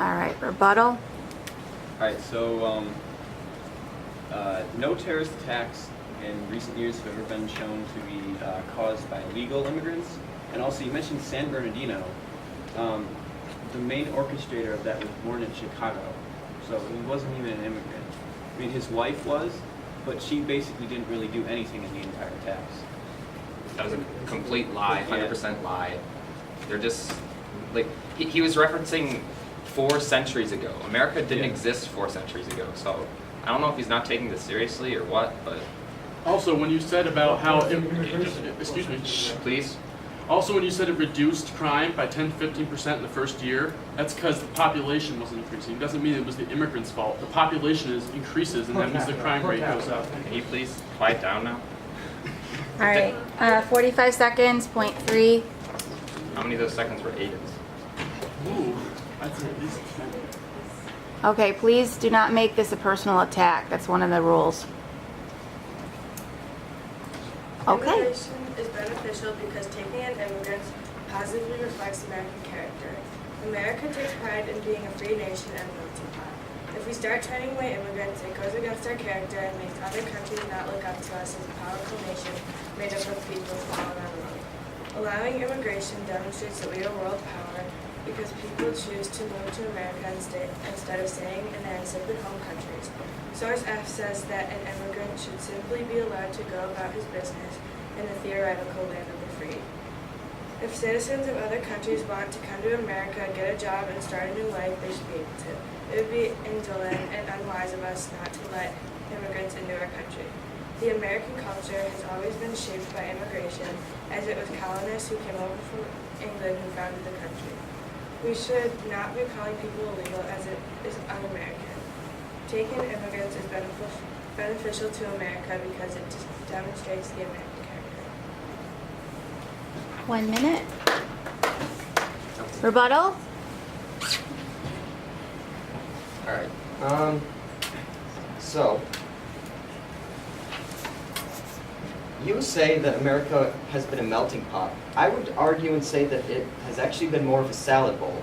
All right, rebuttal. All right, so no terrorist attacks in recent years have ever been shown to be caused by illegal immigrants. And also, you mentioned San Bernardino. The main orchestrator of that was born in Chicago, so he wasn't even an immigrant. I mean, his wife was, but she basically didn't really do anything in the entire attacks. That was a complete lie, 100% lie. They're just, like, he was referencing 4 centuries ago. America didn't exist 4 centuries ago, so I don't know if he's not taking this seriously or what, but... Also, when you said about how, excuse me. Please? Also, when you said it reduced crime by 10 to 15% in the first year, that's because the population wasn't increasing. It doesn't mean it was the immigrants' fault. The population increases, and that means the crime rate goes up. Can you please quiet down now? All right, 45 seconds, point 3. How many of those seconds were Aiden's? Ooh, I'd say at least 10. Okay, please do not make this a personal attack. That's one of the rules. Okay. Immigration is beneficial because taking in immigrants positively reflects American character. America takes pride in being a free nation and a melting pot. If we start turning away immigrants, it goes against our character and makes other countries not look up to us as a powerful nation made up of people from all around the world. Allowing immigration demonstrates that we are world power because people choose to move to America instead of staying in their insipid home countries. Source F says that an immigrant should simply be allowed to go about his business in the theoretical land of the free. If citizens of other countries want to come to America, get a job, and start a new life, they should be able to. It would be indolent and unwise of us not to let immigrants into our country. The American culture has always been shaped by immigration, as it was colonists who came over from England who founded the country. We should not be calling people illegal as it is un-American. Taking immigrants is beneficial to America because it demonstrates the American character. 1 minute. Rebuttal. All right. So you say that America has been a melting pot. I would argue and say that it has actually been more of a salad bowl.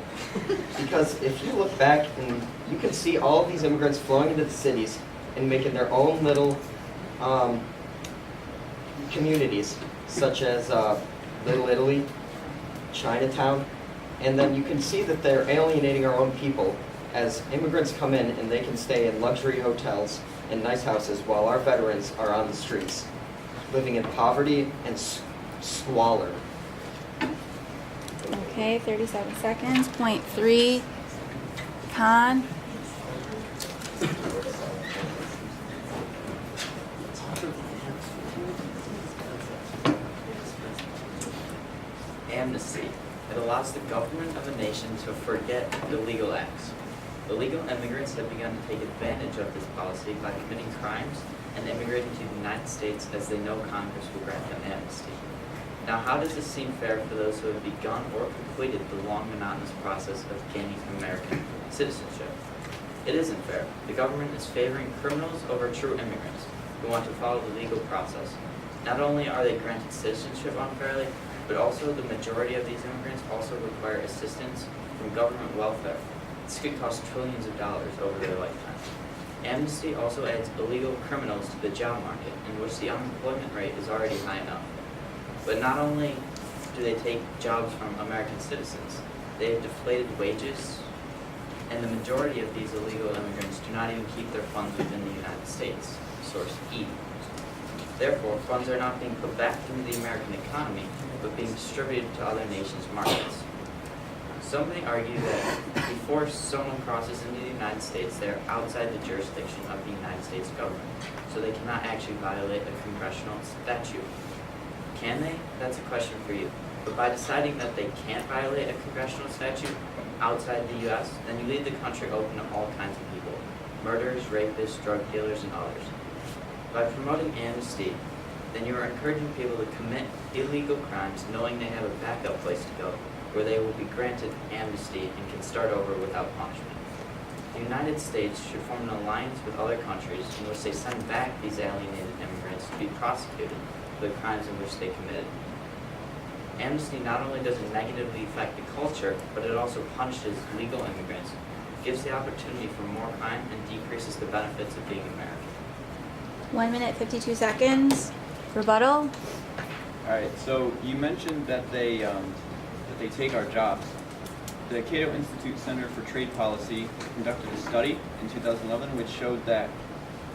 Because if you look back and you can see all of these immigrants flowing into the cities and making their own little communities, such as Little Italy, Chinatown, and then you can see that they're alienating our own people as immigrants come in and they can stay in luxury hotels and nice houses while our veterans are on the streets, living in poverty and squalor. Okay, 37 seconds. Point 3. Con. Amnesty. It allows the government of a nation to forget illegal acts. Illegal immigrants have begun to take advantage of this policy by committing crimes and immigrating to the United States as they know Congress will grant them amnesty. Now, how does this seem fair for those who have begun or completed the long, monotonous process of gaining American citizenship? It isn't fair. The government is favoring criminals over true immigrants who want to follow the legal process. Not only are they granted citizenship unfairly, but also the majority of these immigrants also require assistance from government welfare. This could cost trillions of dollars over their lifetime. Amnesty also adds illegal criminals to the job market, in which the unemployment rate is already high enough. But not only do they take jobs from American citizens, they have deflated wages, and the majority of these illegal immigrants do not even keep their funds within the United States. Source E. Therefore, funds are not being put back into the American economy, but being distributed to other nations' markets. Some may argue that before someone crosses into the United States, they are outside the jurisdiction of the United States government, so they cannot actually violate a congressional statute. Can they? That's a question for you. But by deciding that they can't violate a congressional statute outside the U.S., then you leave the country open to all kinds of people: murderers, rapists, drug dealers, and others. By promoting amnesty, then you are encouraging people to commit illegal crimes knowing they have a backup place to go, where they will be granted amnesty and can start over without punishment. The United States should form an alliance with other countries in which they send back these alienated immigrants to be prosecuted for the crimes in which they committed. Amnesty not only doesn't negatively affect the culture, but it also punishes legal immigrants gives the opportunity for more crime, and decreases the benefits of being American. 1 minute, 52 seconds. Rebuttal? All right, so you mentioned that they take our jobs. The Cato Institute Center for Trade Policy conducted a study in 2011 which showed that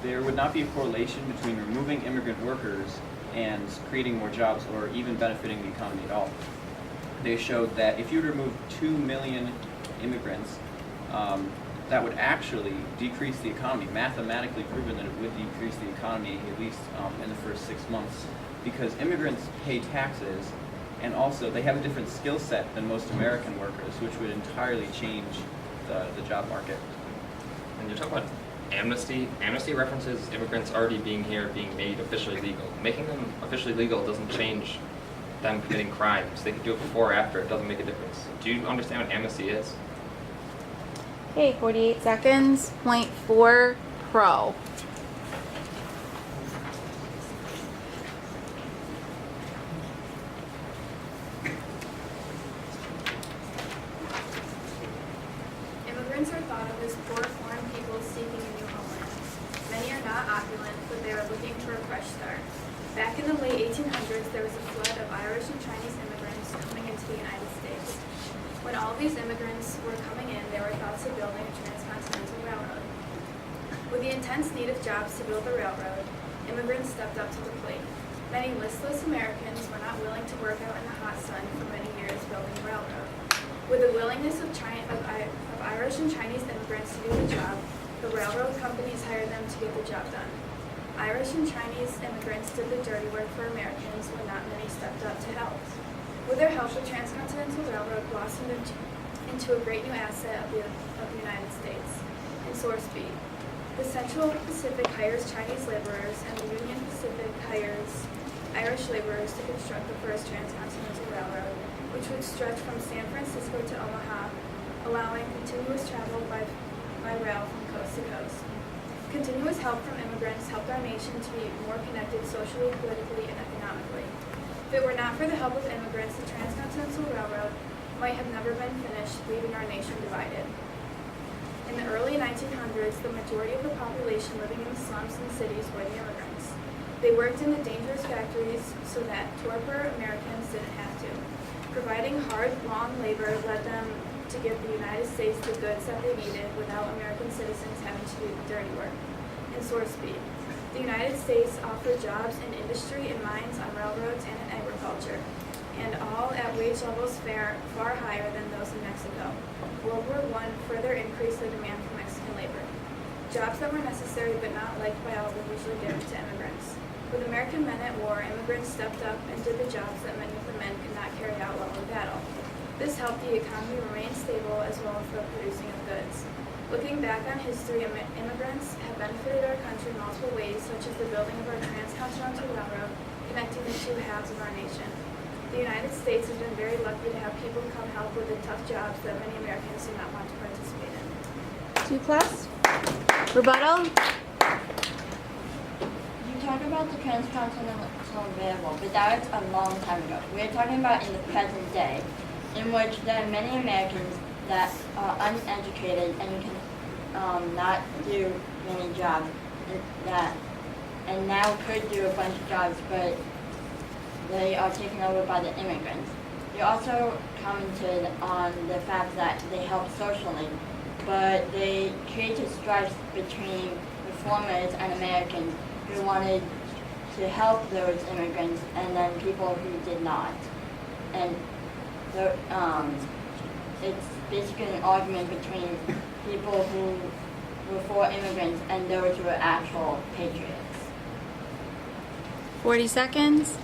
there would not be a correlation between removing immigrant workers and creating more jobs or even benefiting the economy at all. They showed that if you remove 2 million immigrants, that would actually decrease the economy, mathematically proven that it would decrease the economy at least in the first 6 months, because immigrants pay taxes and also they have a different skill set than most American workers, which would entirely change the job market. And you're talking about amnesty. Amnesty references immigrants already being here, being made officially legal. Making them officially legal doesn't change them committing crimes. They can do it before or after. It doesn't make a difference. Do you understand what amnesty is? Okay, 48 seconds. Point 4 pro. Immigrants are thought of as poor foreign people seeking a new homeland. Many are not opulent, but they are looking for a fresh start. Back in the late 1800s, there was a flood of Irish and Chinese immigrants coming into the United States. When all of these immigrants were coming in, there were thoughts of building a transcontinental railroad. With the intense need of jobs to build the railroad, immigrants stepped up to the plate. Many listless Americans were not willing to work out in the hot sun for many years building the railroad. With the willingness of Irish and Chinese immigrants to do the job, the railroad companies hired them to get the job done. Irish and Chinese immigrants did the dirty work for Americans when not many stepped up to help. With their help, the Transcontinental Railroad blossomed into a great new asset of the United States, in Sourceby. The Central Pacific hires Chinese laborers, and the Union Pacific hires Irish laborers to construct the first Transcontinental Railroad, which would stretch from San Francisco to Omaha, allowing continuous travel by rail from coast to coast. Continuous help from immigrants helped our nation to be more connected socially, politically, and economically. If it were not for the help of immigrants, the Transcontinental Railroad might have never been finished, leaving our nation divided. In the early 1900s, the majority of the population living in the slums and cities were the immigrants. They worked in the dangerous factories so that poorer Americans didn't have to. Providing hard, long labor led them to give the United States the goods that they needed without American citizens having to do the dirty work. In Sourceby, the United States offered jobs in industry and mines, on railroads, and in agriculture, and all at wage levels far higher than those in Mexico. World War I further increased the demand for Mexican labor. Jobs that were necessary but not liked by all were usually given to immigrants. With American men at war, immigrants stepped up and did the jobs that many of the men could not carry out while in battle. This helped the economy remain stable as well as the producing of goods. Looking back on history, immigrants have benefited our country in multiple ways, such as the building of our transcontinental railroad, connecting the two halves of our nation. The United States has been very lucky to have people come help with the tough jobs that many Americans do not want to participate in. 2 plus. Rebuttal? You talk about the Transcontinental Railroad, but that was a long time ago. We're talking about in the present day, in which there are many Americans that are uneducated and can not do many jobs and now could do a bunch of jobs, but they are taken over by the immigrants. You also commented on the fact that they help socially, but they created stripes between reformers and Americans who wanted to help those immigrants and then people who did not. And so, it's basically an argument between people who were for immigrants and those who were actual patriots. 40 seconds.